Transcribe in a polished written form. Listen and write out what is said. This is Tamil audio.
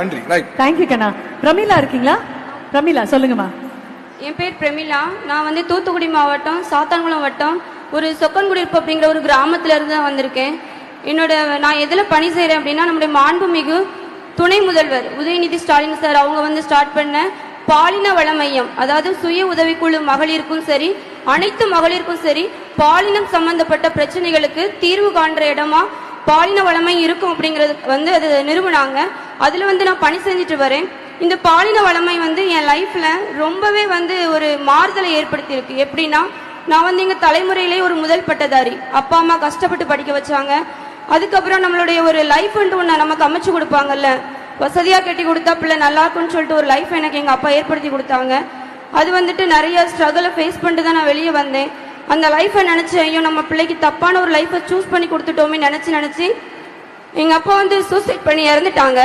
நன்றி. ரைட், தேங்க்யூ கண்ணா. பிரமிளா இருக்கீங்களா? பிரமிளா சொல்லுங்கம்மா. என் பேர் பிரமிளா. நான் வந்து தூத்துக்குடி மாவட்டம் சாத்தான்குளம் வட்டம் ஒரு சொக்கன்குடியிருப்பு அப்படிங்கிற ஒரு கிராமத்துல இருந்து தான் வந்திருக்கேன். நான் எதில் பணி செய்கிறேன் அப்படின்னா, நம்முடைய மாண்புமிகு துணை முதல்வர் உதயநிதி ஸ்டாலின் சார் அவங்க வந்து ஸ்டார்ட் பண்ண பாலின வள மையம், அதாவது சுய உதவிக்குழு மகளிருக்கும் சரி அனைத்து மகளிருக்கும் சரி பாலினம் சம்பந்தப்பட்ட பிரச்சனைகளுக்கு தீர்வு காண்ற இடமா பாலின வளமை இருக்கும் அப்படிங்கிறது வந்து அது நிறுவனாங்க. அதில் வந்து நான் பணி செஞ்சுட்டு வரேன். இந்த பாலின வளமை வந்து என் லைஃப்ல ரொம்பவே வந்து ஒரு மாறுதலை ஏற்படுத்தியிருக்கு. எப்படின்னா, நான் வந்து எங்க தலைமுறையிலே ஒரு முதல் பட்டதாரி. அப்பா அம்மா கஷ்டப்பட்டு படிக்க வச்சாங்க. அதுக்கப்புறம் நம்மளுடைய ஒரு லைஃப் ஒன்று நமக்கு அமைச்சு கொடுப்பாங்கல்ல, வசதியா கட்டி கொடுத்தா பிள்ளை நல்லா இருக்கும்னு சொல்லிட்டு ஒரு லைஃப் எனக்கு எங்க அப்பா ஏற்படுத்தி கொடுத்தாங்க. அது வந்துட்டு நிறைய ஸ்ட்ரகிளை ஃபேஸ் பண்ணிட்டு தான் நான் வெளியே வந்தேன். அந்த லைஃபை நினைச்சு ஐயோ நம்ம பிள்ளைக்கு தப்பான ஒரு லைஃபை சூஸ் பண்ணி கொடுத்துட்டோமே நினைச்சு எங்க அப்பா வந்து சூசைட் பண்ணி இறந்துட்டாங்க.